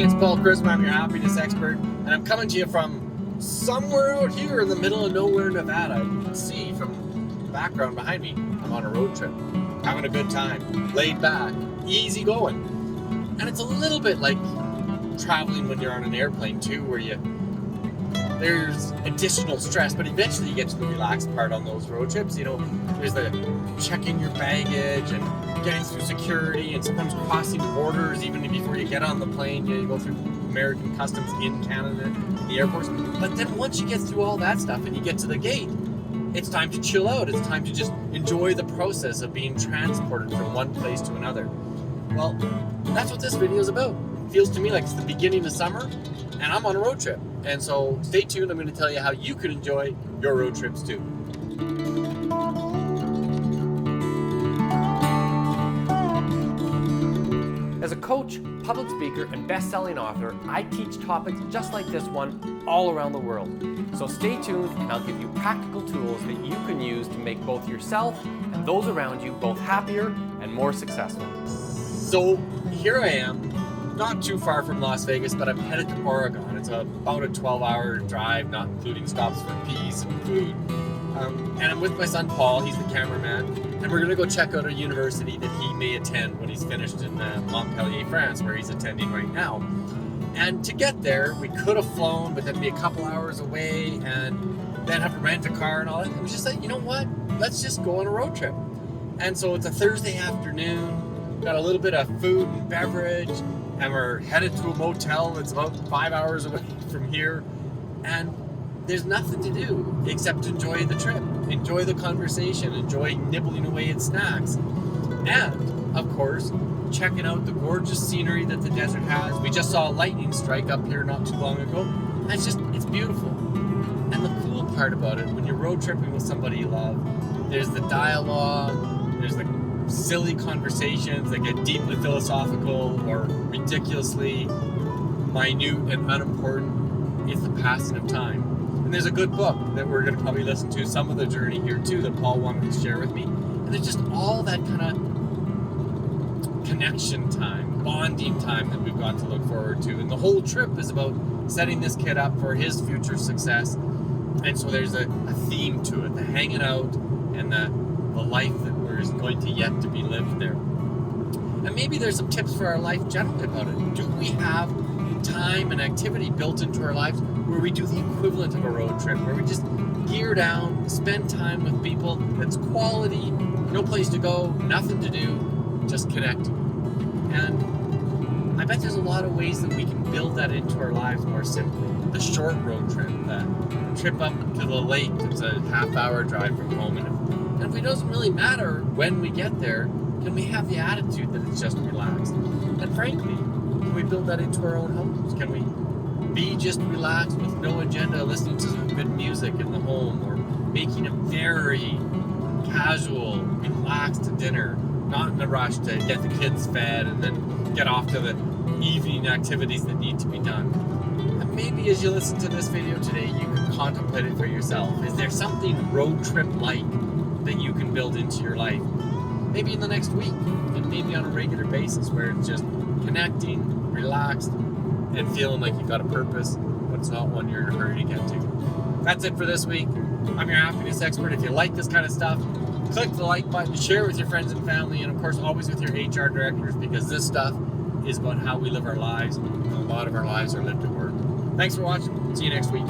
it's Paul Christmas. I'm your happiness expert, and I'm coming to you from somewhere out here in the middle of nowhere, Nevada. You can see from the background behind me, I'm on a road trip, having a good time, laid back, easy going. And it's a little bit like traveling when you're on an airplane too, where there's additional stress, but eventually you get to the relaxed part on those road trips. You know, there's the checking your baggage and getting through security and sometimes crossing borders even before you get on the plane. You go through American customs in Canada, the airports. But then once you get through all that stuff and you get to the gate, it's time to chill out. It's time to just enjoy the process of being transported from one place to another. Well, that's what this video is about. It feels to me like it's the beginning of summer and I'm on a road trip. And so stay tuned. I'm going to tell you how you can enjoy your road trips too. As a coach, public speaker, and best-selling author, I teach topics just like this one all around the world. So stay tuned and I'll give you practical tools that you can use to make both yourself and those around you both happier and more successful. So here I am, not too far from Las Vegas, but I'm headed to Oregon. It's about a 12-hour drive, not including stops for peace and food. And I'm with my son Paul, he's the cameraman, and we're gonna go check out a university that he may attend when he's finished in Montpellier, France, where he's attending right now. And to get there, we could have flown, but that'd be a couple hours away, and then have to rent a car and all that. It was just like, you know what? Let's just go on a road trip. And so it's a Thursday afternoon, got a little bit of food and beverage, and we're headed to a motel that's about 5 hours away from here. And there's nothing to do except enjoy the trip, enjoy the conversation, enjoy nibbling away at snacks. And, of course, checking out the gorgeous scenery that the desert has. We just saw a lightning strike up here not too long ago. It's beautiful. And the cool part about it, when you're road tripping with somebody you love, there's the dialogue, there's the silly conversations that get deeply philosophical or ridiculously minute and unimportant. It's the passing of time. And there's a good book that we're going to probably listen to some of the journey here too that Paul wanted to share with me. And there's just all that kind of connection time, bonding time that we've got to look forward to. And the whole trip is about setting this kid up for his future success. And so there's a theme to it, the hanging out and the life that is going to yet to be lived there. And maybe there's some tips for our life generally about it. Do we have time and activity built into our lives where we do the equivalent of a road trip, where we just gear down, spend time with people that's quality, no place to go, nothing to do, just connecting? And I bet there's a lot of ways that we can build that into our lives more simply. The short road trip, the trip up to the lake, it's a half-hour drive from home, and if it doesn't really matter when we get there, can we have the attitude that it's just relaxed? And frankly, can we build that into our own homes? Can we be just relaxed with no agenda, listening to some good music in the home, or making a very casual, relaxed dinner, not in a rush to get the kids fed and then get off to the evening activities that need to be done? And maybe as you listen to this video today, you can contemplate it for yourself. Is there something road trip-like that you can build into your life? Maybe in the next week, and maybe on a regular basis, where it's just connecting, relaxed, and feeling like you've got a purpose, but it's not one you're in a hurry to get to. That's it for this week. I'm your happiness expert. If you like this kind of stuff, click the like button, share it with your friends and family, and of course always with your HR directors, because this stuff is about how we live our lives, and a lot of our lives are lived at work. Thanks for watching. See you next week.